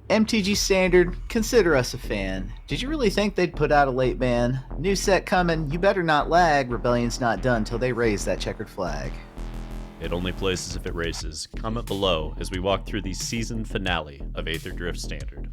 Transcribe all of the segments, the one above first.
MTG Standard, consider us a fan. Did you really think they'd put out a late ban? New set coming, you better not lag. Rebellion's not done till they raise that checkered flag. It only plays as if it races. Comment below as we walk through the season finale of Aetherdrift Standard.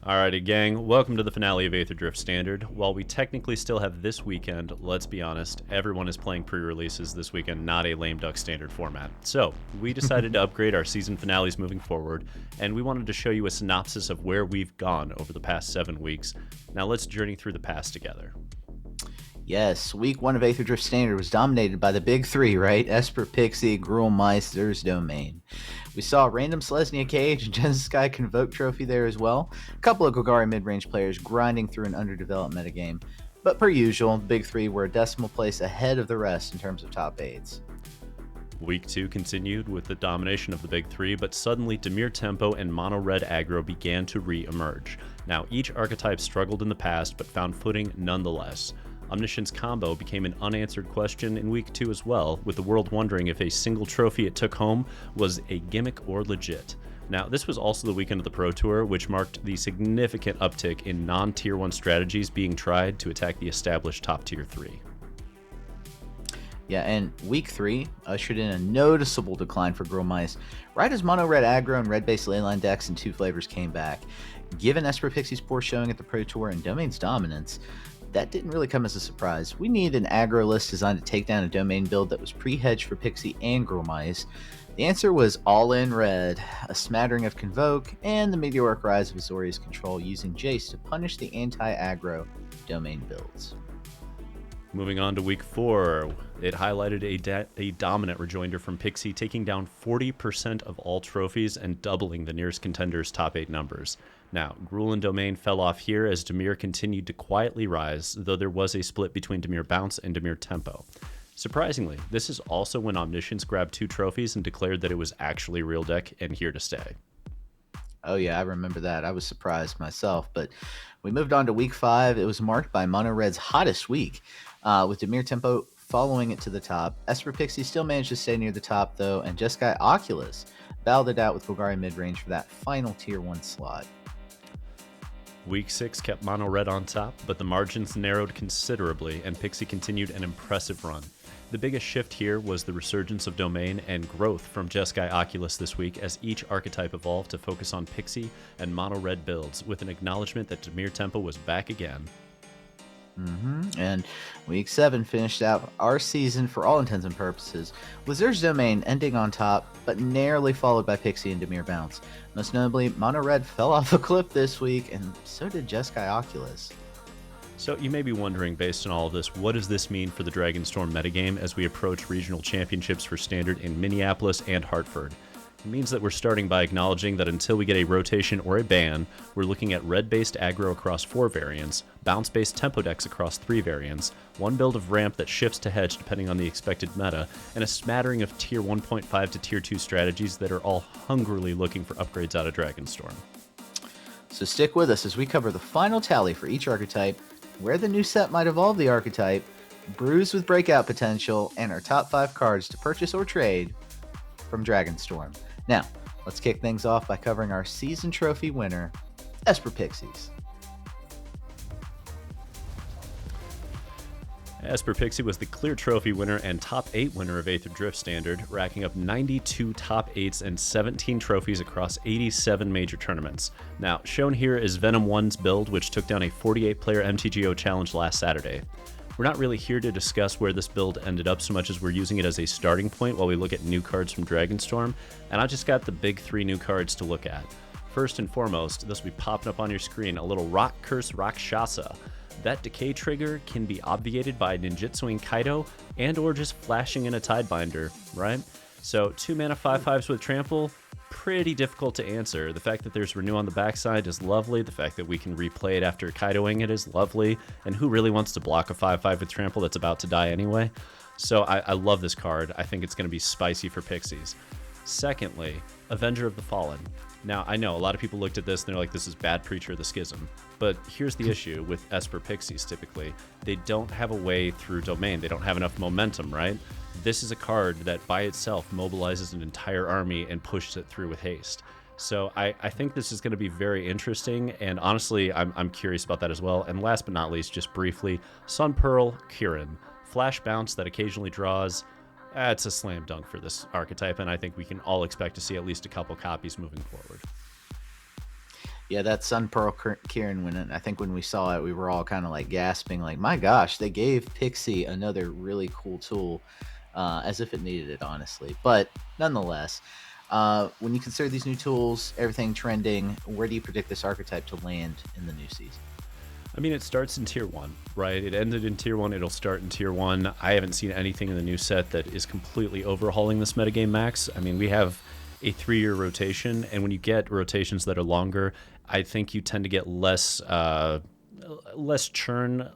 Alrighty, gang, welcome to the finale of Aetherdrift Standard. While we technically still have this weekend, let's be honest, everyone is playing pre-releases this weekend, not a lame duck standard format. So, we decided to upgrade our season finales moving forward, and we wanted to show you a synopsis of where we've gone over the past 7 weeks. Now let's journey through the past together. Yes, week 1 of Aetherdrift Standard was dominated by the big three, right? Esper Pixie, Gruul Mice, there's Domain. We saw a random Selesnya Cage and Jeskai Convoke trophy there as well. A couple of Golgari Midrange players grinding through an underdeveloped metagame. But per usual, the big three were a decimal place ahead of the rest in terms of top 8s. Week 2 continued with the domination of the big three, but suddenly Dimir Tempo and Mono Red Aggro began to re-emerge. Now, each archetype struggled in the past, but found footing nonetheless. Omniscience combo became an unanswered question in week 2 as well, with the world wondering if a single trophy it took home was a gimmick or legit. Now, this was also the weekend of the Pro Tour, which marked the significant uptick in non-Tier 1 strategies being tried to attack the established top Tier 3. Yeah, and week 3 ushered in a noticeable decline for Gruul Mice, right as Mono Red Aggro and red-based leyline decks and two flavors came back. Given Esper Pixie's poor showing at the Pro Tour and Domain's dominance, that didn't really come as a surprise. We need an aggro list designed to take down a Domain build that was pre-hedged for Pixie and Gruul Mice. The answer was all in red, a smattering of Convoke, and the meteoric rise of Azorius control using Jace to punish the anti-aggro Domain builds. Moving on to week 4, it highlighted a dominant rejoinder from Pixie, taking down 40% of all trophies and doubling the nearest contender's top 8 numbers. Now, Gruul and Domain fell off here as Dimir continued to quietly rise, though there was a split between Dimir Bounce and Dimir Tempo. Surprisingly, this is also when Omniscience grabbed 2 trophies and declared that it was actually a real deck and here to stay. Oh yeah, I remember that. I was surprised myself, but we moved on to week 5. It was marked by Mono Red's hottest week, with Dimir Tempo following it to the top. Esper Pixie still managed to stay near the top though, and Jeskai Oculus battled it out with Golgari Midrange for that final Tier 1 slot. Week 6 kept Mono Red on top, but the margins narrowed considerably and Pixie continued an impressive run. The biggest shift here was the resurgence of Domain and growth from Jeskai Oculus this week as each archetype evolved to focus on Pixie and Mono Red builds, with an acknowledgement that Dimir Tempo was back again. And week 7 finished out our season for all intents and purposes, with Zer's Domain ending on top, but narrowly followed by Pixie and Dimir Bounce. Most notably, Mono Red fell off a cliff this week, and so did Jeskai Oculus. So you may be wondering, based on all of this, what does this mean for the Dragonstorm metagame as we approach regional championships for Standard in Minneapolis and Hartford? It means that we're starting by acknowledging that until we get a rotation or a ban, we're looking at red-based aggro across 4 variants, bounce-based tempo decks across 3 variants, one build of ramp that shifts to hedge depending on the expected meta, and a smattering of Tier 1.5 to Tier 2 strategies that are all hungrily looking for upgrades out of Dragonstorm. So stick with us as we cover the final tally for each archetype, where the new set might evolve the archetype, brews with breakout potential, and our top 5 cards to purchase or trade from Dragonstorm. Now, let's kick things off by covering our season trophy winner, Esper Pixies. Esper Pixie was the clear trophy winner and top 8 winner of Aetherdrift Standard, racking up 92 top 8s and 17 trophies across 87 major tournaments. Now, shown here is Venom 1's build, which took down a 48-player MTGO challenge last Saturday. We're not really here to discuss where this build ended up so much as we're using it as a starting point while we look at new cards from Dragonstorm, and I just got the big 3 new cards to look at. First and foremost, this will be popping up on your screen, a little Rock Curse Rakshasa. That decay trigger can be obviated by ninjutsuing Kaido and or just flashing in a Tidebinder, right? So 2 mana 5/5s with trample, pretty difficult to answer. The fact that there's renew on the backside is lovely. The fact that we can replay it after Kaidoing it is lovely. And who really wants to block a 5/5 with trample that's about to die anyway? So I love this card. I think it's going to be spicy for Pixies. Secondly, Avenger of the Fallen. Now, I know a lot of people looked at this and they're like, this is bad Preacher of the Schism. But here's the issue with Esper Pixies typically. They don't have a way through Domain. They don't have enough momentum, right? This is a card that by itself mobilizes an entire army and pushes it through with haste. So I think this is going to be very interesting, and honestly, I'm curious about that as well. And last but not least, just briefly, Sun Pearl Kirin. Flash bounce that occasionally draws. It's a slam dunk for this archetype, and I think we can all expect to see at least a couple copies moving forward. Yeah, that Sun Pearl Kirin, I think when we saw it, we were all kind of like gasping, like, my gosh, they gave Pixie another really cool tool, as if it needed it, honestly. But nonetheless, when you consider these new tools, everything trending, where do you predict this archetype to land in the new season? I mean, it starts in Tier 1, right? It ended in Tier 1, it'll start in Tier 1. I haven't seen anything in the new set that is completely overhauling this metagame, Max. I mean, we have a 3-year rotation, and when you get rotations that are longer, I think you tend to get less churn,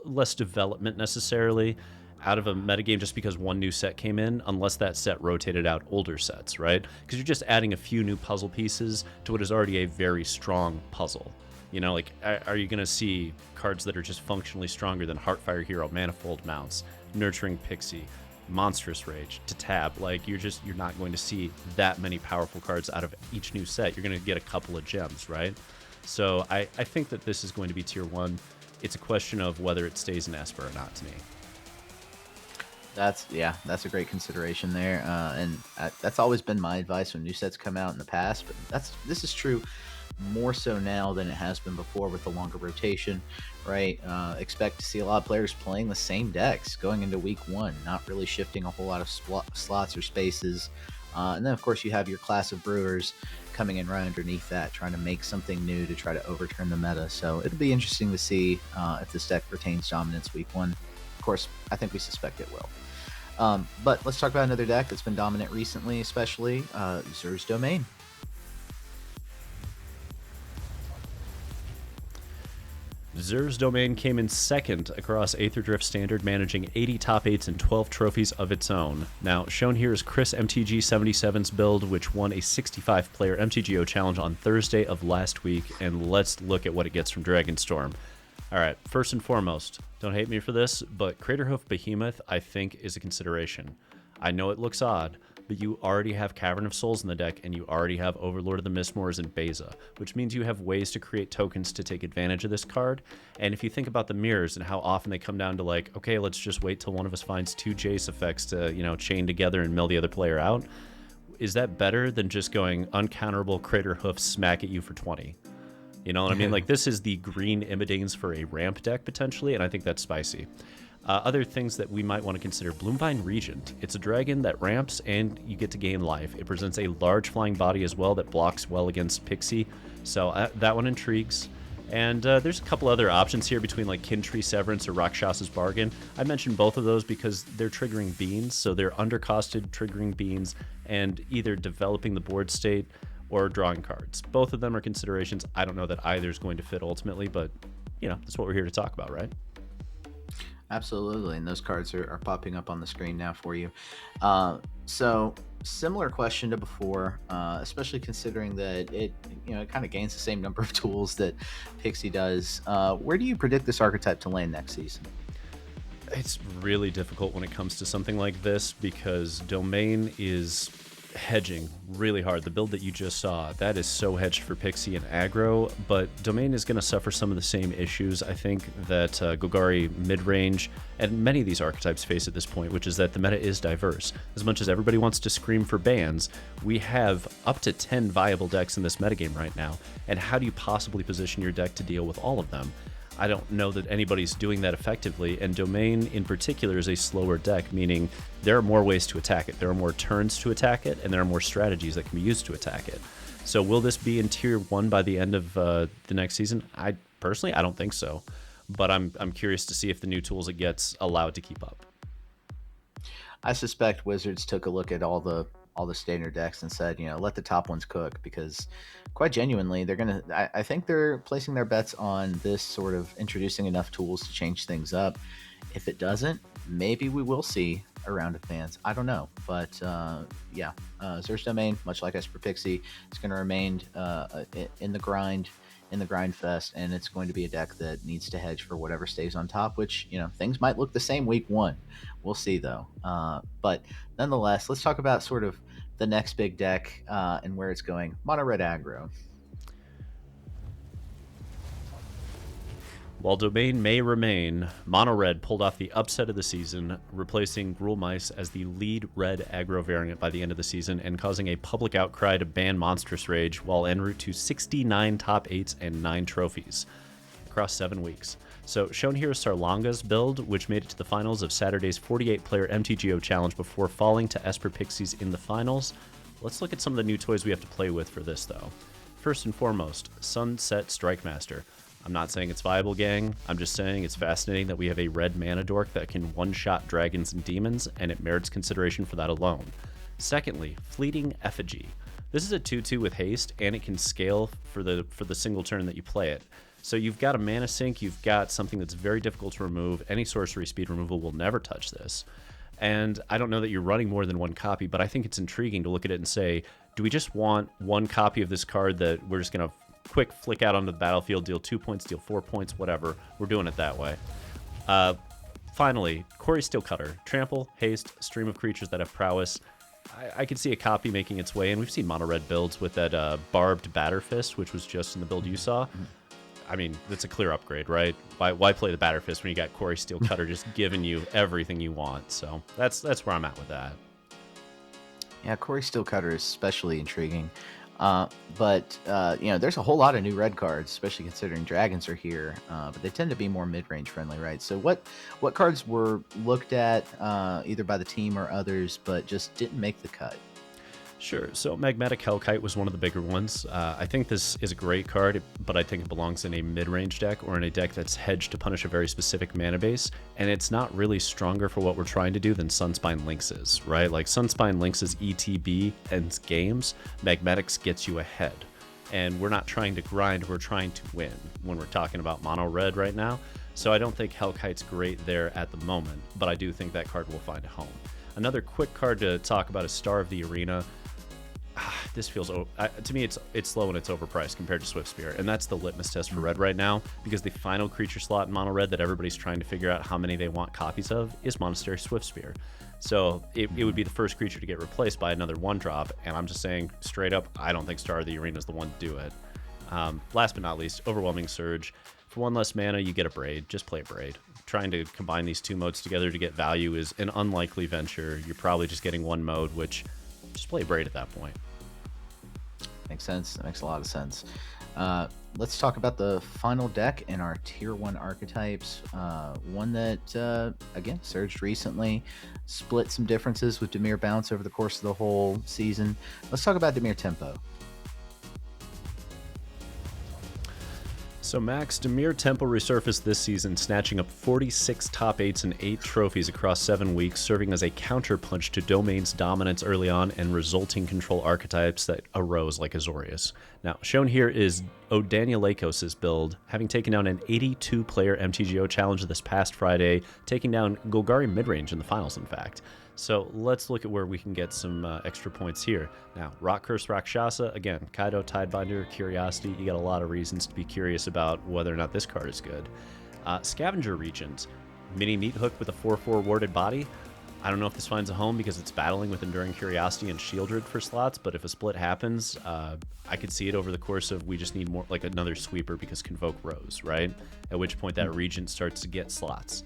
less development necessarily out of a metagame just because one new set came in, unless that set rotated out older sets, right? Because you're just adding a few new puzzle pieces to what is already a very strong puzzle. You know, like, are you going to see cards that are just functionally stronger than Heartfire Hero, Manifold Mounts, Nurturing Pixie, Monstrous Rage to tab? Like, you're not going to see that many powerful cards out of each new set. You're going to get a couple of gems, right? So I think that this is going to be Tier 1. It's a question of whether it stays in Esper or not to me. That's a great consideration there, and that's always been my advice when new sets come out in the past. But this is true more so now than it has been before with the longer rotation, right? Expect to see a lot of players playing the same decks going into week 1, not really shifting a whole lot of slots or spaces. And then, of course, you have your class of Brewers coming in right underneath that, trying to make something new to try to overturn the meta. So it'll be interesting to see if this deck retains dominance week 1. Of course, I think we suspect it will. But let's talk about another deck that's been dominant recently, especially Zur's Domain. Zur's Domain came in second across Aetherdrift Standard, managing 80 top 8s and 12 trophies of its own. Now, shown here is Chris MTG 77's build, which won a 65-player MTGO challenge on Thursday of last week, and let's look at what it gets from Dragonstorm. All right, first and foremost, don't hate me for this, but Craterhoof Behemoth, I think, is a consideration. I know it looks odd, but you already have Cavern of Souls in the deck, and you already have Overlord of the Mistmoors and Beza, which means you have ways to create tokens to take advantage of this card. And if you think about the mirrors and how often they come down to like, okay, let's just wait till one of us finds 2 Jace effects to, chain together and mill the other player out, is that better than just going uncounterable Craterhoof smack at you for 20? You know what I mean? Like, this is the green Imidanes for a ramp deck, potentially, and I think that's spicy. Other things that we might want to consider, Bloomvine Regent. It's a dragon that ramps and you get to gain life. It presents a large flying body as well that blocks well against Pixie, so that one intrigues. And there's a couple other options here between like Kintree Severance or Rakshas's Bargain. I mentioned both of those because they're triggering beans, so they're undercosted triggering beans and either developing the board state or drawing cards. Both of them are considerations. I don't know that either is going to fit ultimately, but that's what we're here to talk about, right? Absolutely, and those cards are popping up on the screen now for you. So similar question to before, especially considering that it kind of gains the same number of tools that Pixie does. Where do you predict this archetype to land next season? It's really difficult when it comes to something like this because Domain is hedging really hard. The build that you just saw, that is so hedged for Pixie and Aggro, but Domain is going to suffer some of the same issues I think that Golgari Midrange and many of these archetypes face at this point, which is that the meta is diverse. As much as everybody wants to scream for bans, we have up to 10 viable decks in this metagame right now, and how do you possibly position your deck to deal with all of them? I don't know that anybody's doing that effectively, and Domain in particular is a slower deck, meaning there are more ways to attack it. There are more turns to attack it, and there are more strategies that can be used to attack it. So will this be in Tier 1 by the end of the next season? I don't think so, but I'm curious to see if the new tools it gets allow it to keep up. I suspect Wizards took a look at all the standard decks and said, let the top ones cook, because quite genuinely, I think they're placing their bets on this sort of introducing enough tools to change things up. If it doesn't, maybe we will see a round of bans. I don't know, but yeah, Azorius Domain, much like Esper Pixie, is going to remain in the grind fest, and it's going to be a deck that needs to hedge for whatever stays on top. Which, things might look the same week one. We'll see though. But nonetheless, let's talk about sort of the next big deck and where it's going. Mono red aggro. While Domain may remain, Mono Red pulled off the upset of the season, replacing Gruul Mice as the lead red aggro variant by the end of the season and causing a public outcry to ban Monstrous Rage while en route to 69 top 8s and 9 trophies across 7 weeks. So shown here is Sarlanga's build, which made it to the finals of Saturday's 48-player MTGO Challenge before falling to Esper Pixies in the finals. Let's look at some of the new toys we have to play with for this, though. First and foremost, Sunset Strike Master. I'm not saying it's viable, gang. I'm just saying it's fascinating that we have a red mana dork that can one-shot dragons and demons, and it merits consideration for that alone. Secondly, Fleeting Effigy. This is a 2/2 with haste, and it can scale for the single turn that you play it. So you've got a mana sink, you've got something that's very difficult to remove. Any sorcery speed removal will never touch this. And I don't know that you're running more than one copy, but I think it's intriguing to look at it and say, do we just want one copy of this card that we're just going to quick flick out onto the battlefield, deal 2 points, deal 4 points, whatever. We're doing it that way. Finally, Quarry Steelcutter. Trample, haste, stream of creatures that have prowess. I could see a copy making its way, and we've seen mono red builds with that barbed batter fist, which was just in the build you saw. I mean, that's a clear upgrade, right? Why play the batter fist when you got Quarry Steelcutter just giving you everything you want? So that's where I'm at with that. Yeah, Quarry Steelcutter is especially intriguing. But there's a whole lot of new red cards, especially considering dragons are here. But they tend to be more mid-range friendly, right? So what cards were looked at either by the team or others, but just didn't make the cut? Sure. So Magmatic Hellkite was one of the bigger ones. I think this is a great card, but I think it belongs in a mid-range deck or in a deck that's hedged to punish a very specific mana base, and it's not really stronger for what we're trying to do than Sunspine Lynx is, right? Like Sunspine Lynx's ETB ends games, Magmatics gets you ahead. And we're not trying to grind, we're trying to win when we're talking about mono red right now. So I don't think Hellkite's great there at the moment, but I do think that card will find a home. Another quick card to talk about is Star of the Arena. This feels, to me, it's slow and it's overpriced compared to Swift Spear, and that's the litmus test for red right now, because the final creature slot in mono red that everybody's trying to figure out how many they want copies of is Monastery Swift Spear. So it would be the first creature to get replaced by another 1-drop, and I'm just saying straight up, I don't think Star of the Arena is the one to do it. Last but not least, Overwhelming Surge. For 1 less mana, you get a Braid. Just play a Braid. Trying to combine these 2 modes together to get value is an unlikely venture. You're probably just getting 1 mode, which just play a Braid at that point. Makes sense. That makes a lot of sense. Let's talk about the final deck in our Tier 1 archetypes. One that, again, surged recently, split some differences with Dimir Bounce over the course of the whole season. Let's talk about Dimir Tempo. So Max, Dimir Tempo resurfaced this season, snatching up 46 top 8s and 8 trophies across 7 weeks, serving as a counterpunch to Domain's dominance early on and resulting control archetypes that arose like Azorius. Now, shown here is O'Danielakos' build, having taken down an 82-player MTGO challenge this past Friday, taking down Golgari Midrange in the finals, in fact. So let's look at where we can get some extra points here. Now, Rock Curse Rakshasa, again, Kaido, Tidebinder, Curiosity. You got a lot of reasons to be curious about whether or not this card is good. Scavenger Regent, Mini Meat Hook with a 4/4 warded body. I don't know if this finds a home because it's battling with Enduring Curiosity and Shieldred for slots, but if a split happens, I could see it over the course of we just need more, like another sweeper because Convoke Rose, right? At which point that Regent starts to get slots.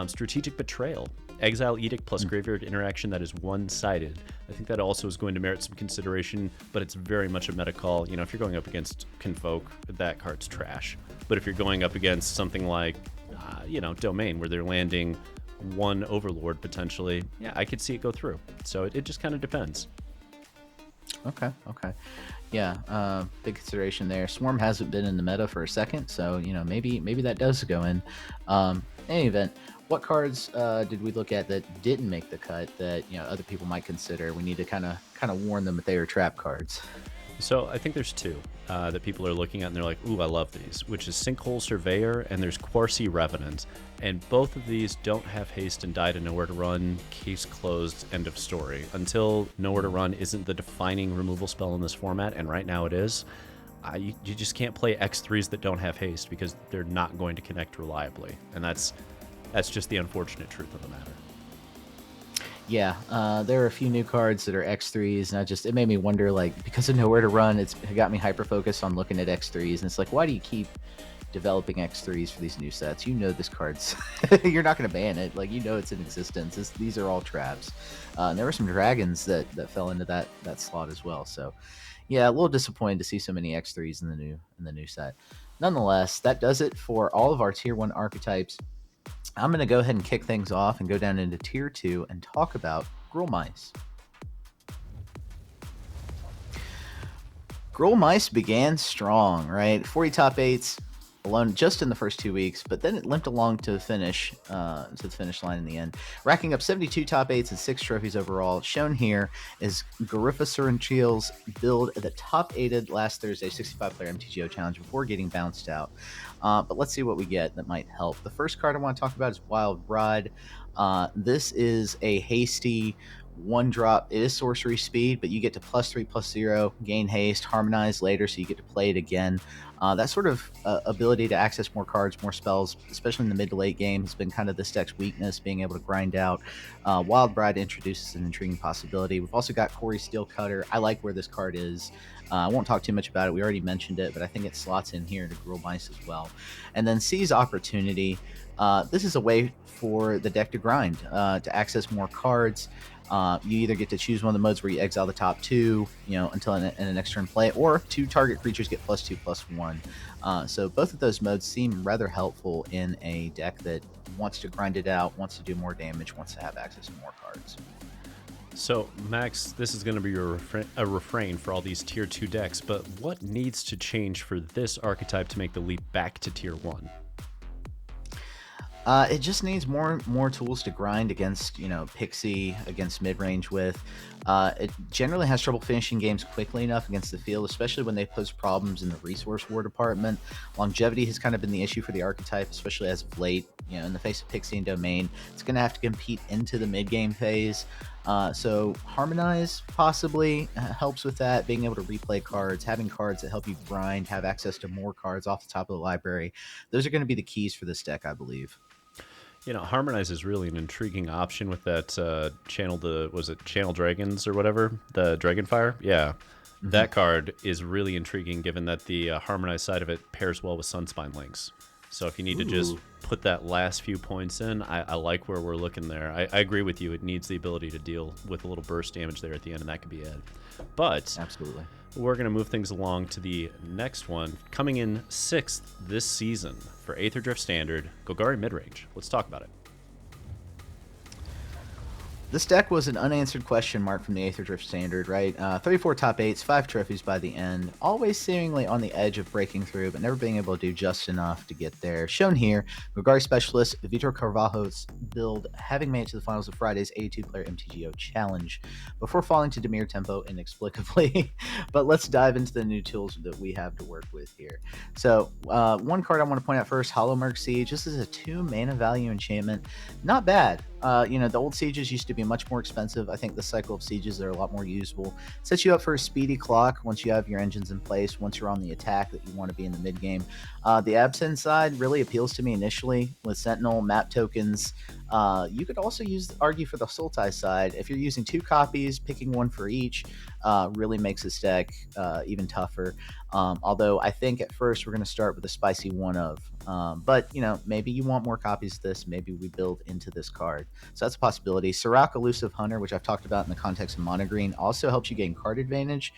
Strategic Betrayal. Exile Edict plus Graveyard interaction that is one-sided. I think that also is going to merit some consideration, but it's very much a meta call. You know, if you're going up against Convoke, that card's trash. But if you're going up against something like, Domain, where they're landing 1 Overlord potentially, yeah, I could see it go through. So it just kind of depends. Okay. Yeah, big consideration there. Swarm hasn't been in the meta for a second, so maybe that does go in. In any event, what cards did we look at that didn't make the cut that other people might consider? We need to kind of warn them that they are trap cards. So I think there's two that people are looking at and they're like, ooh, I love these, which is Sinkhole Surveyor and there's Quarcy Revenant. And both of these don't have haste and die to Nowhere to Run, case closed, end of story. Until Nowhere to Run isn't the defining removal spell in this format, and right now it is, you just can't play X3s that don't have haste because they're not going to connect reliably. And that's just the unfortunate truth of the matter. Yeah, there are a few new cards that are X3s, and it made me wonder, like, because of Nowhere to Run, it got me hyper-focused on looking at X3s, and it's like, why do you keep developing X3s for these new sets? You know this card's... You're not going to ban it. Like, you know it's in existence. These are all traps. And there were some dragons that fell into that slot as well, so... Yeah, a little disappointed to see so many X3s in the new set. Nonetheless, that does it for all of our Tier 1 archetypes. I'm going to go ahead and kick things off and go down into Tier 2 and talk about Gruul Mice. Gruul Mice began strong, right? 40 top 8s alone just in the first 2 weeks, but then it limped along to the finish line in the end, racking up 72 top 8s and 6 trophies overall. Shown here is Garifasurenchiel's build at the top 8'd last Thursday 65-player MTGO challenge before getting bounced out. But let's see what we get that might help. The first card I want to talk about is Wild Rod. This is a hasty 1-drop. It is sorcery speed, but you get to +3/+0, gain haste, harmonize later, so you get to play it again. That sort of ability to access more cards, more spells, especially in the mid to late game, has been kind of this deck's weakness, being able to grind out. Wild Bride introduces an intriguing possibility. We've also got Corey Steelcutter. I like where this card is. I won't talk too much about it. We already mentioned it, but I think it slots in here to Gruul Mice as well. And then Seize Opportunity. This is a way for the deck to grind, to access more cards. You either get to choose one of the modes where you exile the top 2, until in the next turn play, or 2 target creatures get +2/+1. So both of those modes seem rather helpful in a deck that wants to grind it out, wants to do more damage, wants to have access to more cards. So, Max, this is going to be a refrain for all these Tier 2 decks, but what needs to change for this archetype to make the leap back to Tier 1? It just needs more tools to grind against, Pixie, against mid-range with. It generally has trouble finishing games quickly enough against the field, especially when they pose problems in the resource war department. Longevity has kind of been the issue for the archetype, especially as of late. In the face of Pixie and Domain, it's going to have to compete into the mid-game phase. So Harmonize possibly helps with that, being able to replay cards, having cards that help you grind, have access to more cards off the top of the library. Those are going to be the keys for this deck, I believe. Harmonize is really an intriguing option with that Channel Dragons or whatever? The Dragonfire? Yeah. Mm-hmm. That card is really intriguing given that the Harmonize side of it pairs well with Sunspine Links. So if you need to just put that last few points in, I like where we're looking there. I agree with you. It needs the ability to deal with a little burst damage there at the end, and that could be it. But absolutely, we're going to move things along to the next one. Coming in 6th this season for Aetherdrift Standard, Golgari Midrange. Let's talk about it. This deck was an unanswered question mark from the Aetherdrift Standard, right? 34 top 8s, 5 trophies by the end, always seemingly on the edge of breaking through, but never being able to do just enough to get there. Shown here, Golgari Specialist Vitor Carvalho's build, having made it to the finals of Friday's 82-player MTGO Challenge, before falling to Dimir Tempo inexplicably. But let's dive into the new tools that we have to work with here. So, one card I want to point out first, Hollowmerg Siege. This is a 2 mana value enchantment. Not bad. The old sieges used to be much more expensive. I think the cycle of sieges are a lot more usable. Sets you up for a speedy clock once you have your engines in place, once you're on the attack that you want to be in the mid game. The Absent side really appeals to me initially with Sentinel, map tokens. You could also argue for the Sultai side. If you're using 2 copies, picking one for each really makes this deck even tougher. Although I think at first we're going to start with a spicy one of. But, maybe you want more copies of this. Maybe we build into this card. So that's a possibility. Sirach Elusive Hunter, which I've talked about in the context of Mono Green, also helps you gain card advantage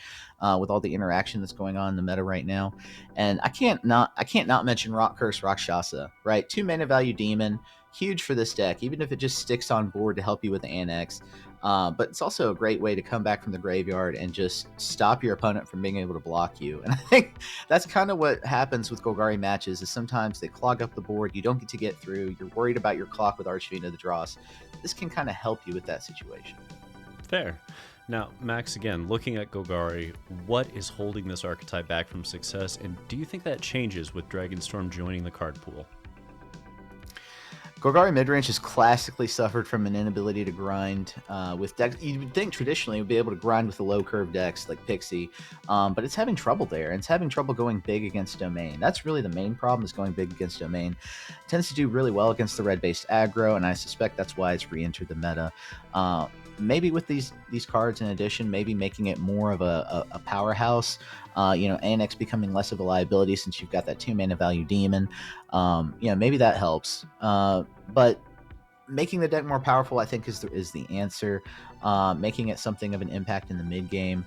with all the interaction that's going on in the meta right now. And I can't not mention Rock Curse Rakshasa, right? 2 mana value demon. Huge for this deck, even if it just sticks on board to help you with the Annex. But it's also a great way to come back from the graveyard and just stop your opponent from being able to block you. And I think that's kind of what happens with Golgari matches, is sometimes they clog up the board, you don't get to get through, you're worried about your clock with Archfiend of the Dross. This can kind of help you with that situation. Fair. Now, Max, again, looking at Golgari, what is holding this archetype back from success, and do you think that changes with Dragonstorm joining the card pool? Golgari Midrange has classically suffered from an inability to grind with decks. You would think traditionally it would be able to grind with the low curve decks like Pixie, but it's having trouble there, and it's having trouble going big against Domain. That's really the main problem, is going big against Domain. It tends to do really well against the red-based aggro, and I suspect that's why it's re-entered the meta. Maybe with these cards in addition, maybe making it more of a powerhouse. Annex becoming less of a liability since you've got that 2-mana value demon. Maybe that helps. But making the deck more powerful, I think, is the answer. Making it something of an impact in the mid game.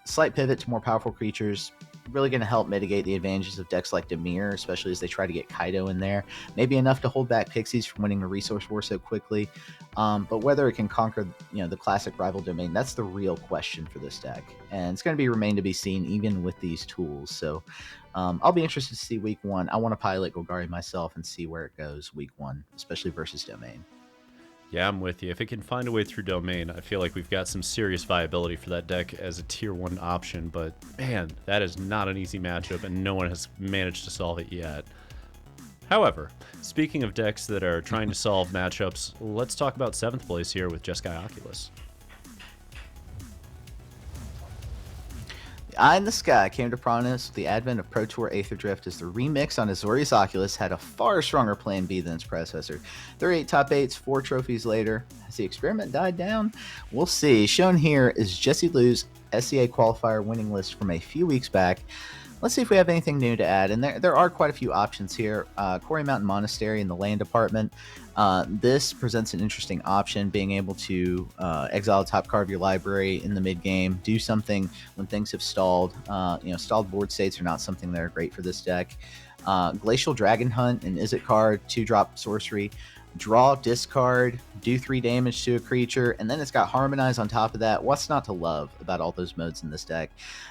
Slight pivot to more powerful creatures, really going to help mitigate the advantages of decks like Dimir, especially as they try to get Kaido in there. Maybe enough to hold back Pixies from winning a resource war so quickly. But whether it can conquer, the classic rival Domain, that's the real question for this deck. And it's going to remain to be seen even with these tools. So I'll be interested to see week 1. I want to pilot Golgari myself and see where it goes week 1, especially versus Domain. Yeah, I'm with you. If it can find a way through Domain, I feel like we've got some serious viability for that deck as a tier 1 option, but man, that is not an easy matchup, and no one has managed to solve it yet. However, speaking of decks that are trying to solve matchups, let's talk about 7th place here with Jeskai Oculus. Eye in the Sky came to prominence with the advent of Pro Tour Aetherdrift, as the remix on Azorius Oculus had a far stronger plan B than its predecessor. 38 top 8s, 4 trophies later. Has the experiment died down? We'll see. Shown here is Jesse Liu's SCA qualifier winning list from a few weeks back. Let's see if we have anything new to add. And there are quite a few options here. Quarry Mountain Monastery in the land department. This presents an interesting option, being able to exile a top card of your library in the mid game, do something when things have stalled. Stalled board states are not something that are great for this deck. Glacial Dragon Hunt, an Izzet card, 2-drop sorcery. Draw, discard, do 3 damage to a creature, and then it's got Harmonize on top of that. What's not to love about all those modes in this deck?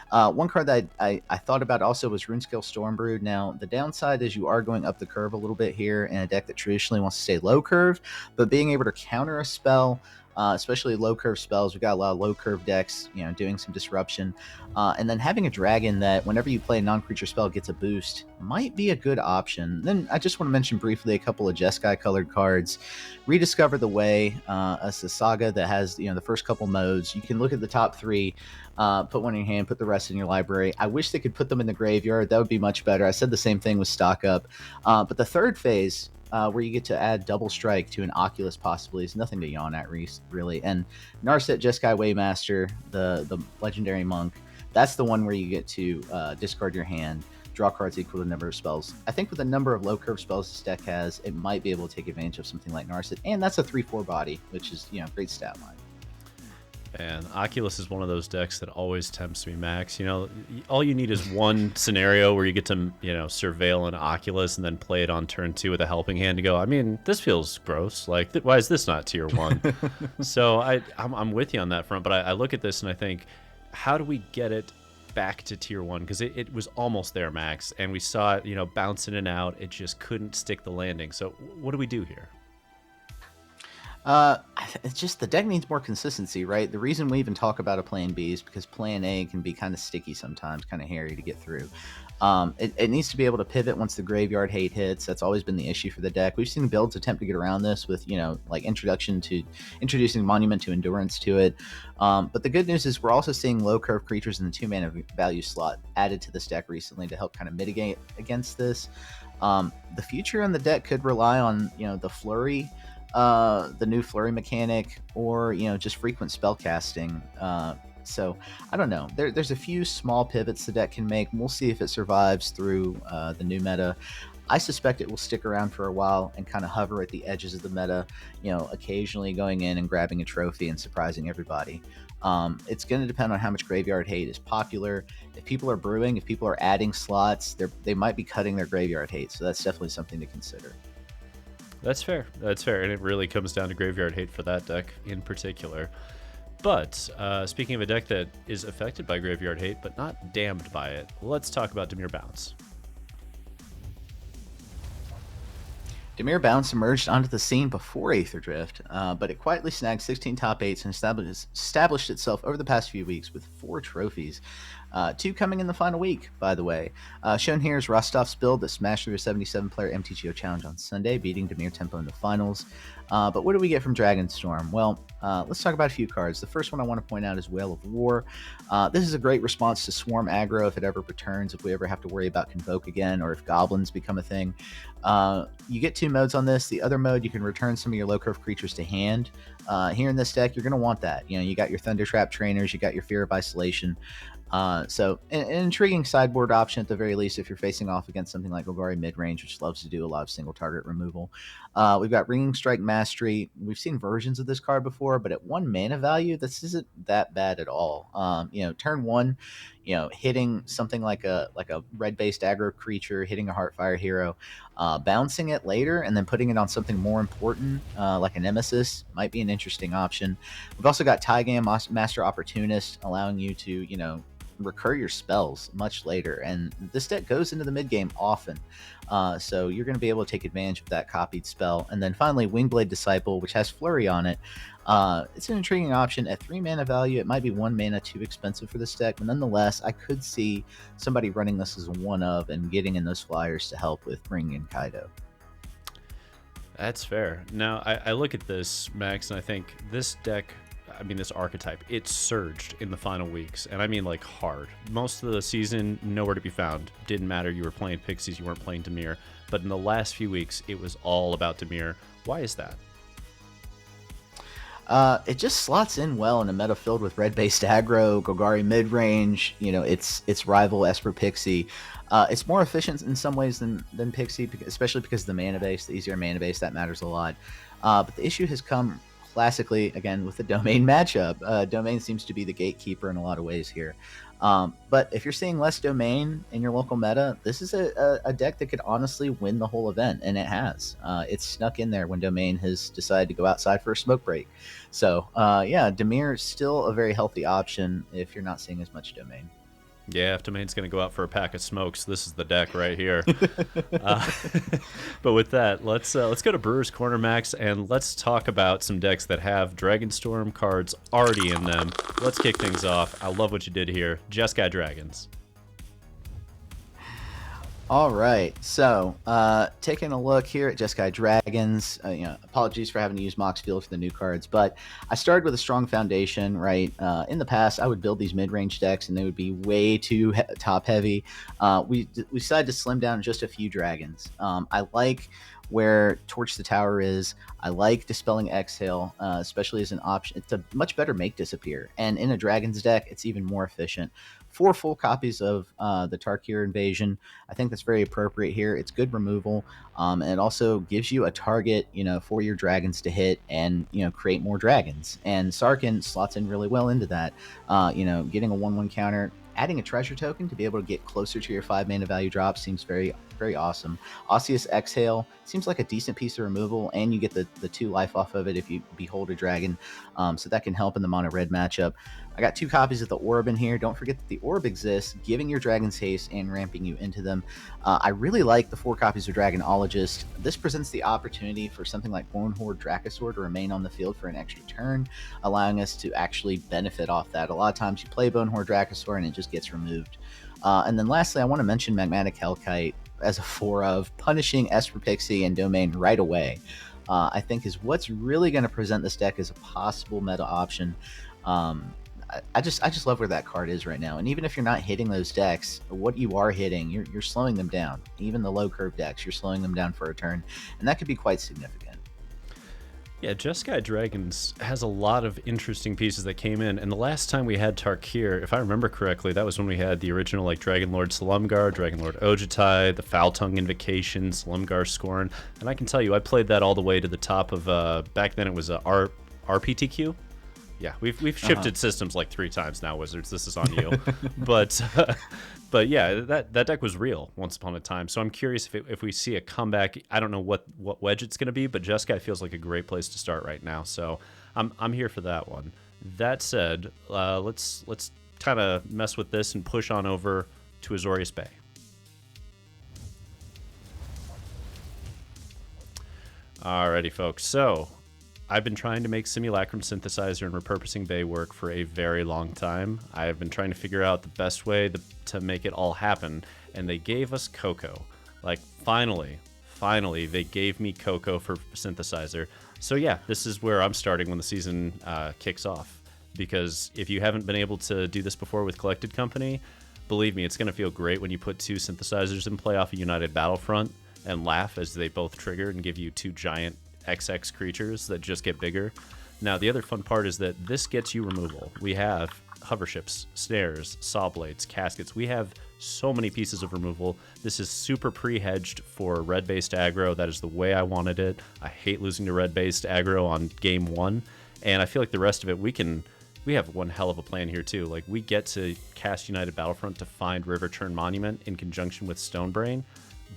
One card that I thought about also was Runescale Stormbrood. Now, the downside is you are going up the curve a little bit here in a deck that traditionally wants to stay low curve, but being able to counter a spell, especially low curve spells, we've got a lot of low curve decks, doing some disruption, and then having a dragon that whenever you play a non-creature spell gets a boost might be a good option. Then I just want to mention briefly a couple of Jeskai colored cards. Rediscover the Way, a saga that has the first couple modes. You can look at the top 3, put one in your hand, put the rest in your library. I wish they could put them in the graveyard. That would be much better. I said the same thing with Stock Up, but the third phase, where you get to add double strike to an Oculus possibly, is nothing to yawn at, really. And Narset Jeskai Waymaster, the legendary monk, that's the one where you get to discard your hand, draw cards equal to the number of spells. I think with the number of low curve spells this deck has, it might be able to take advantage of something like Narset, and that's a 3/4 body, which is great stat line. And Oculus is one of those decks that always tempts me, Max. All you need is one scenario where you get to, surveil an Oculus and then play it on turn 2 with a helping hand to go, I mean, this feels gross. Like, why is this not tier 1? So I'm with you on that front, but I look at this and I think, how do we get it back to tier 1? Because it was almost there, Max, and we saw it, bounce in and out. It just couldn't stick the landing. So what do we do here? It's just the deck needs more consistency, right? The reason we even talk about a plan B is because plan A can be kind of sticky sometimes, kind of hairy to get through. It needs to be able to pivot once the graveyard hate hits. That's always been the issue for the deck. We've seen builds attempt to get around this with, like introducing Monument to Endurance to it. But the good news is we're also seeing low curve creatures in the 2-mana value slot added to this deck recently to help kind of mitigate against this. The future on the deck could rely on, the flurry, the new flurry mechanic, or just frequent spell casting. So I don't know. There's a few small pivots the deck can make. We'll see if it survives through the new meta. I suspect it will stick around for a while and kind of hover at the edges of the meta, occasionally going in and grabbing a trophy and surprising everybody. It's going to depend on how much graveyard hate is popular. If people are brewing, if people are adding slots, they might be cutting their graveyard hate. So that's definitely something to consider. That's fair. And it really comes down to graveyard hate for that deck in particular. But speaking of a deck that is affected by graveyard hate, but not damned by it, let's talk about Dimir Bounce. Dimir Bounce emerged onto the scene before Aetherdrift, but it quietly snagged 16 top 8s and established itself over the past few weeks with 4 trophies. 2 coming in the final week, by the way. Shown here is Rostov's build that smashed through a 77-player MTGO challenge on Sunday, beating Dimir Tempo in the finals. But what do we get from Dragonstorm? Well, let's talk about a few cards. The first one I want to point out is Whale of War. This is a great response to Swarm aggro if it ever returns, if we ever have to worry about Convoke again, or if Goblins become a thing. You get 2 modes on this. The other mode, you can return some of your low curve creatures to hand. Here in this deck, you're going to want that. You got your Thunder Trap trainers, you got your Fear of Isolation. So an intriguing sideboard option at the very least if you're facing off against something like Golgari Midrange, which loves to do a lot of single target removal. We've got Ringing Strike Mastery. We've seen versions of this card before, but at 1 mana value, this isn't that bad at all. Turn 1, hitting something like a red-based aggro creature, hitting a Heartfire hero, bouncing it later, and then putting it on something more important, like a Nemesis, might be an interesting option. We've also got Taigam Master Opportunist, allowing you to, recur your spells much later, and this deck goes into the mid game often, so you're going to be able to take advantage of that copied spell. And then finally, Wingblade Disciple, which has Flurry on it. It's an intriguing option at 3 mana value. It might be 1 mana too expensive for this deck, but nonetheless, I could see somebody running this as a 1-of and getting in those flyers to help with bringing in Kaido. That's fair. Now, I look at this, Max, and I think this deck, this archetype, it surged in the final weeks, and I mean like hard. Most of the season, nowhere to be found. Didn't matter, you were playing Pixies, you weren't playing Dimir, but in the last few weeks, it was all about Dimir. Why is that? It just slots in well in a meta filled with red-based aggro, Golgari Midrange, its rival Esper Pixie. It's more efficient in some ways than Pixie, especially because of the mana base, the easier mana base, that matters a lot. But the issue has come classically, again, with the Domain matchup. Domain seems to be the gatekeeper in a lot of ways here. But if you're seeing less Domain in your local meta, this is a deck that could honestly win the whole event, and it has. It's snuck in there when Domain has decided to go outside for a smoke break. So, Dimir is still a very healthy option if you're not seeing as much Domain. Yeah, if Domain's going to go out for a pack of smokes, this is the deck right here. But with that, let's go to Brewer's Corner, Max, and let's talk about some decks that have Dragonstorm cards already in them. Let's kick things off. I love what you did here. Jeskai Dragons. All right, so taking a look here at Jeskai Dragons, apologies for having to use Mox Field for the new cards, but I started with a strong foundation, right? In the past, I would build these mid-range decks, and they would be way too top-heavy. We decided to slim down just a few dragons. I like where Torch the Tower is. I like Dispelling Exhale, especially as an option. It's a much better Make Disappear, and in a Dragons deck, it's even more efficient. 4 full copies of the Tarkir Invasion. I think that's very appropriate here. It's good removal, and it also gives you a target, for your dragons to hit and, create more dragons. And Sarkhan slots in really well into that. Getting a 1/1 counter, adding a treasure token to be able to get closer to your 5 mana value drop seems very, very awesome. Osseous Exhale seems like a decent piece of removal, and you get the 2 life off of it if you behold a dragon, so that can help in the mono red matchup. I got 2 copies of the Orb in here. Don't forget that the Orb exists, giving your dragons haste and ramping you into them. I really like the 4 copies of Dragonologist. This presents the opportunity for something like Bornhorde Dracosaur to remain on the field for an extra turn, allowing us to actually benefit off that. A lot of times you play Bornhorde Dracosaur and it just gets removed. And then lastly, I want to mention Magmatic Hellkite as a 4-of, punishing Esper Pixie and Domain right away. I think is what's really going to present this deck as a possible meta option. I just love where that card is right now. And even if you're not hitting those decks, what you are hitting, you're slowing them down. Even the low curve decks, you're slowing them down for a turn, and that could be quite significant. Yeah, Jeskai Dragons has a lot of interesting pieces that came in, and the last time we had Tarkir, if I remember correctly, that was when we had the original Dragonlord Slumgar, Dragonlord Ojutai, the Foul Tongue Invocation, Slumgar Scorn, and I can tell you, I played that all the way to the top of, back then it was RPTQ? Yeah, we've shifted systems like 3 times now, Wizards. This is on you. But yeah, that deck was real once upon a time. So I'm curious if we see a comeback. I don't know what wedge it's going to be, but Jeskai feels like a great place to start right now. So I'm here for that one. That said, let's kind of mess with this and push on over to Azorius Bay. Alrighty, folks. So, I've been trying to make Simulacrum Synthesizer and Repurposing Bay work for a very long time. I have been trying to figure out the best way to make it all happen, and they gave us Coco. Like, finally, they gave me Coco for Synthesizer. So yeah, this is where I'm starting when the season kicks off. Because if you haven't been able to do this before with Collected Company, believe me, it's going to feel great when you put 2 synthesizers in play off a United Battlefront and laugh as they both trigger and give you 2 giant XX creatures that just get bigger. Now, the other fun part is that this gets you removal. We have hover ships, snares, saw blades, caskets. We have so many pieces of removal. This is super pre-hedged for red-based aggro. That is the way I wanted it. I hate losing to red-based aggro on game 1, and I feel like the rest of it, we have one hell of a plan here too. Like, we get to cast United Battlefront to find River Turn Monument in conjunction with Stonebrain.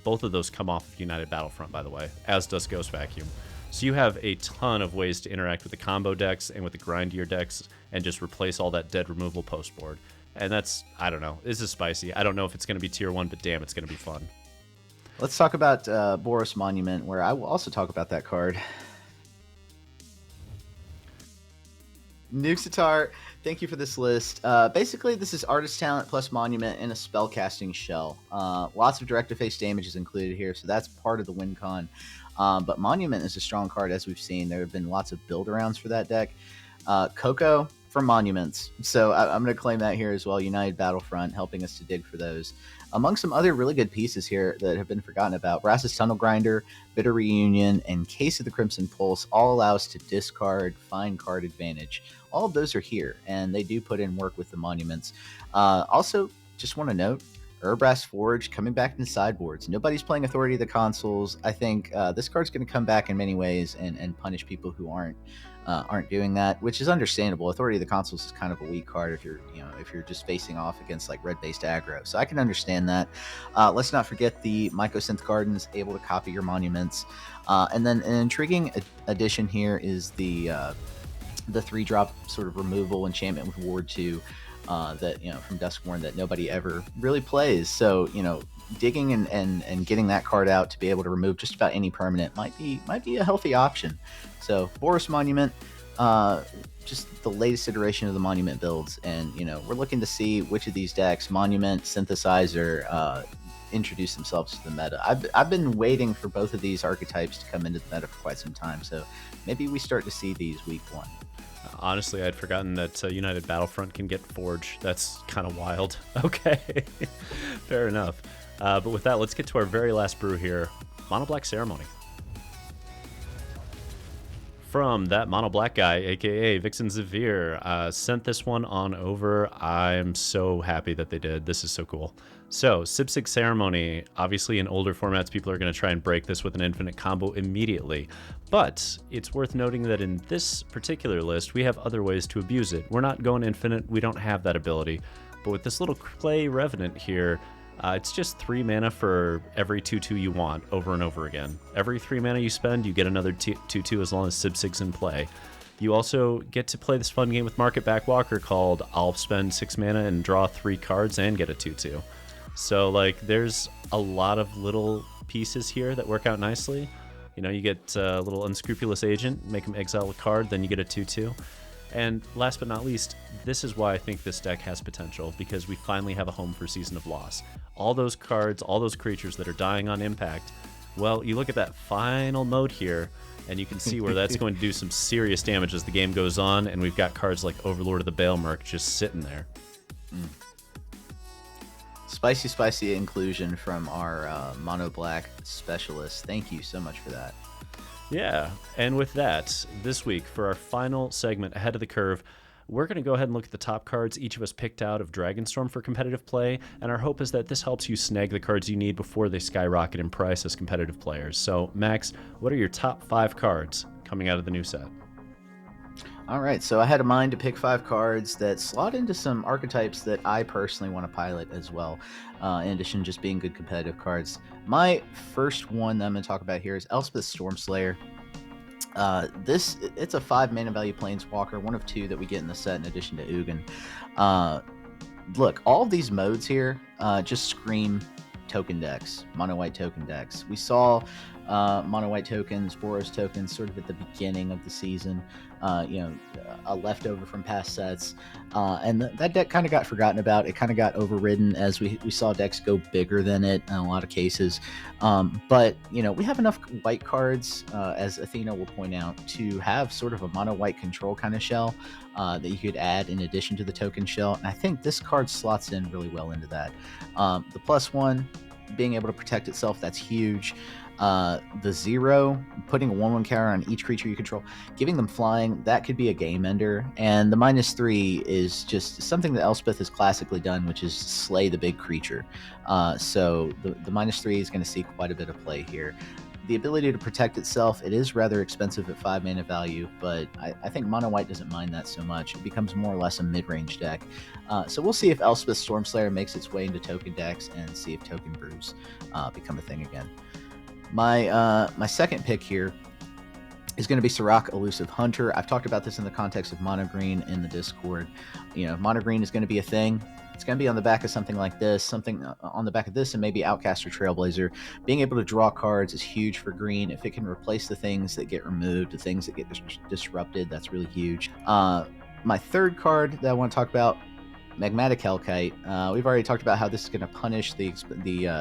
Both of those come off of United Battlefront, by the way, as does Ghost Vacuum. So you have a ton of ways to interact with the combo decks and with the grindier decks and just replace all that dead removal post board. And that's, I don't know, this is spicy. I don't know if it's going to be tier 1, but damn, it's going to be fun. Let's talk about Boros Monument, where I will also talk about that card. Nuxitar, thank you for this list. Basically, this is Artist Talent plus Monument in a spellcasting shell. Lots of direct-to-face damage is included here, so that's part of the win con. But Monument is a strong card, as we've seen. There have been lots of build-arounds for that deck. Coco for Monuments. So I'm going to claim that here as well. United Battlefront helping us to dig for those. Among some other really good pieces here that have been forgotten about, Brass's Tunnel Grinder, Bitter Reunion, and Case of the Crimson Pulse all allow us to discard, find card advantage. All of those are here, and they do put in work with the Monuments. Also, just want to note, Urbrass Forge coming back in sideboards. Nobody's playing Authority of the Consuls. I think this card's going to come back in many ways and punish people who aren't doing that, which is understandable. Authority of the Consuls is kind of a weak card if you're just facing off against like red-based aggro. So I can understand that. Let's not forget the Mycosynth Gardens, able to copy your Monuments. And then an intriguing addition here is the 3-drop sort of removal enchantment with Ward 2. That from Duskborn that nobody ever really plays. So digging and getting that card out to be able to remove just about any permanent might be a healthy option. So Boros Monument, just the latest iteration of the Monument builds, and we're looking to see which of these decks, Monument, Synthesizer, introduce themselves to the meta. I've been waiting for both of these archetypes to come into the meta for quite some time. So maybe we start to see these week 1. Honestly, I'd forgotten that United Battlefront can get Forge. That's kind of wild. Okay, fair enough. But with that, let's get to our very last brew here, Mono Black Ceremony. From that Mono Black guy, aka Vixen Zavir, sent this one on over. I'm so happy that they did. This is so cool. So, Sipsig Ceremony, obviously in older formats, people are going to try and break this with an infinite combo immediately. But it's worth noting that in this particular list, we have other ways to abuse it. We're not going infinite, we don't have that ability. But with this little Clay Revenant here, it's just 3 mana for every 2/2 you want over and over again. Every 3 mana you spend, you get another 2/2 as long as Sipsig's in play. You also get to play this fun game with Market Backwalker called I'll spend 6 mana and draw 3 cards and get a 2/2. So, like, there's a lot of little pieces here that work out nicely. You get a little Unscrupulous Agent, make him exile a card, then you get a 2/2. And last but not least, this is why I think this deck has potential, because we finally have a home for Season of Loss. All those cards, all those creatures that are dying on impact, well, you look at that final mode here, and you can see where that's going to do some serious damage as the game goes on, and we've got cards like Overlord of the Baelmerk just sitting there. Spicy inclusion from our Mono Black specialist. Thank you so much for that. Yeah, and with that, this week, for our final segment, Ahead of the Curve, we're going to go ahead and look at the top cards each of us picked out of Dragonstorm for competitive play, and our hope is that this helps you snag the cards you need before they skyrocket in price as competitive players. So, Max, what are your top 5 cards coming out of the new set? All right, so I had a mind to pick 5 cards that slot into some archetypes that I personally want to pilot as well, in addition to just being good competitive cards. My first one that I'm going to talk about here is Elspeth Stormslayer. It's a 5 mana value planeswalker, one of 2 that we get in the set in addition to Ugin. Look, all of these modes here just scream token decks, mono white token decks. We saw mono white tokens, Boros tokens, sort of at the beginning of the season. A leftover from past sets, and that deck kind of got forgotten about. It kind of got overridden as we saw decks go bigger than it in a lot of cases. But we have enough white cards, as Athena will point out, to have sort of a mono white control kind of shell that you could add in addition to the token shell. And I think this card slots in really well into that. The +1, being able to protect itself, that's huge. The 0, putting a 1/1 counter on each creature you control, giving them flying, that could be a game ender. And the -3 is just something that Elspeth has classically done, which is slay the big creature. So the -3 is going to see quite a bit of play here. The ability to protect itself, it is rather expensive at 5 mana value, but I think mono white doesn't mind that so much. It becomes more or less a mid-range deck. So we'll see if Elspeth Stormslayer makes its way into token decks and see if token brews become a thing again. My second pick here is going to be Sirach, Elusive Hunter. I've talked about this in the context of mono green in the Discord. Mono green is going to be a thing. It's going to be on the back of something like this, something on the back of this, and maybe Outcast or Trailblazer. Being able to draw cards is huge for green. If it can replace the things that get removed, the things that get disrupted, that's really huge. My third card that I want to talk about, Magmatic Hellkite. We've already talked about how this is going to punish the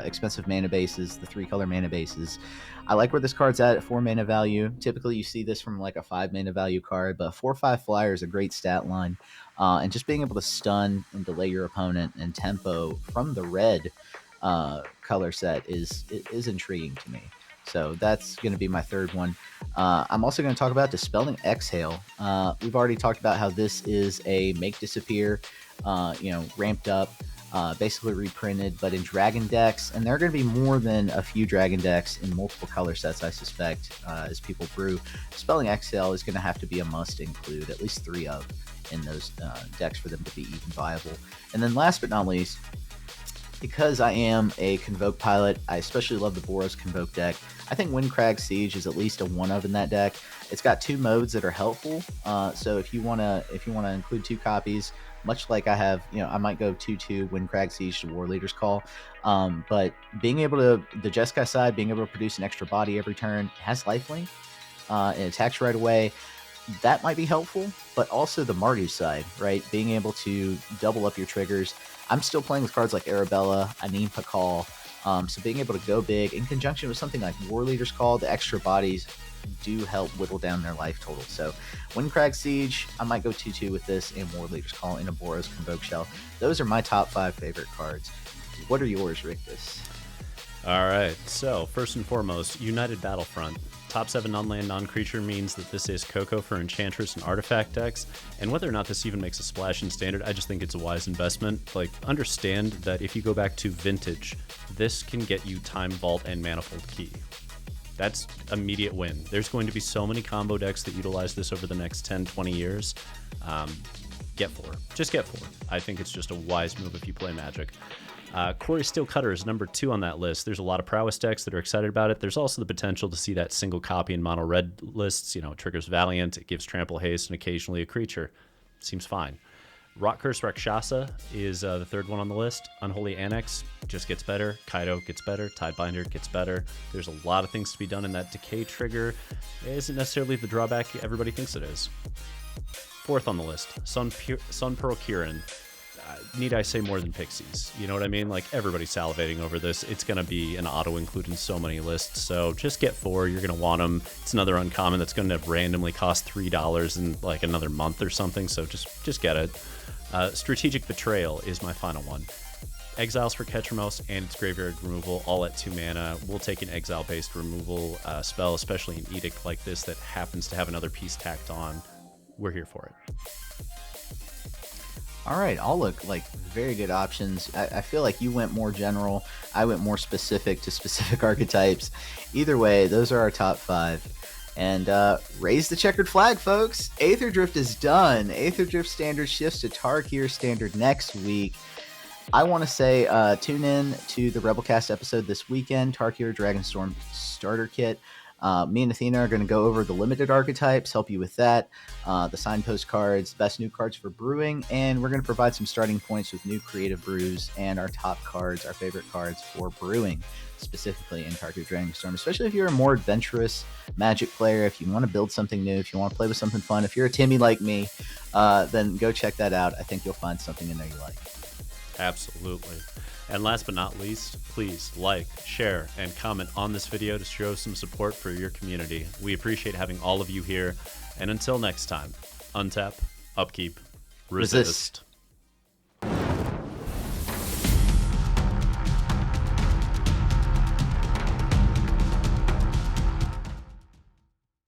expensive mana bases, the 3-color mana bases. I like where this card's at 4 mana value. Typically, you see this from like a 5 mana value card, but 4/5 flyer is a great stat line. And just being able to stun and delay your opponent and tempo from the red color set is intriguing to me. So that's going to be my third one. I'm also going to talk about Dispelling Exhale. We've already talked about how this is a make disappear, ramped up, basically reprinted, but in dragon decks. And there are going to be more than a few dragon decks in multiple color sets, I suspect, as people brew. Dispelling Exhale is going to have to be a must include, at least 3 of in those decks for them to be even viable. And then last but not least, because I am a Convoke pilot, I especially love the Boros Convoke deck. I think Windcrag Siege is at least a 1-of in that deck. It's got 2 modes that are helpful. So if you wanna include 2 copies, much like I have, I might go 2/2 Windcrag Siege to War Leader's Call. But being able to, the Jeskai side, being able to produce an extra body every turn, has lifelink, and attacks right away. That might be helpful, but also the Mardu side, right? Being able to double up your triggers. I'm still playing with cards like Arabella, Anim Pakal, so being able to go big in conjunction with something like War Leader's Call, the extra bodies do help whittle down their life total. So Windcrag Siege, I might go 2/2 with this, and War Leader's Call in a Boros Convoke shell. Those are my top 5 favorite cards. What are yours, Rictus? All right, so first and foremost, United Battlefront. Top 7 non-land, non-creature means that this is Coco for Enchantress and Artifact decks, and whether or not this even makes a splash in Standard, I just think it's a wise investment. Like, understand that if you go back to Vintage, this can get you Time Vault and Manifold Key. That's immediate win. There's going to be so many combo decks that utilize this over the next 10, 20 years. Get 4. Just get 4. I think it's just a wise move if you play Magic. Quarry Steel Cutter is number 2 on that list. There's a lot of prowess decks that are excited about it. There's also the potential to see that single copy in mono red lists. It triggers Valiant, it gives trample haste, and occasionally a creature. Seems fine. Rock Curse Rakshasa is the 3rd one on the list. Unholy Annex just gets better. Kaido gets better. Tidebinder gets better. There's a lot of things to be done in that decay trigger. It isn't necessarily the drawback everybody thinks it is. 4th on the list, Sun Pearl Kirin. Need I say more than Pixies? You know what I mean? Like, everybody's salivating over this. It's going to be an auto-include in so many lists, so just get 4. You're going to want them. It's another uncommon that's going to randomly cost $3 in, like, another month or something, so just get it. Strategic Betrayal is my final one. Exiles for Ketramos and its graveyard removal, all at 2 mana. We'll take an exile-based removal spell, especially an edict like this that happens to have another piece tacked on. We're here for it. All right, all look like very good options. I feel like you went more general. I went more specific to specific archetypes. Either way, those are our top 5. And raise the checkered flag, folks. Aetherdrift is done. Aetherdrift Standard shifts to Tarkir Standard next week. I want to say tune in to the Rebelcast episode this weekend, Tarkir Dragonstorm Starter Kit. Me and Athena are going to go over the limited archetypes, help you with that, the signpost cards, best new cards for brewing, and we're going to provide some starting points with new creative brews and our top cards, our favorite cards for brewing, specifically in Cartridge Dragonstorm, especially if you're a more adventurous Magic player, if you want to build something new, if you want to play with something fun, if you're a Timmy like me, then go check that out. I think you'll find something in there you like. Absolutely. And last but not least, please like, share, and comment on this video to show some support for your community. We appreciate having all of you here. And until next time, untap, upkeep, resist.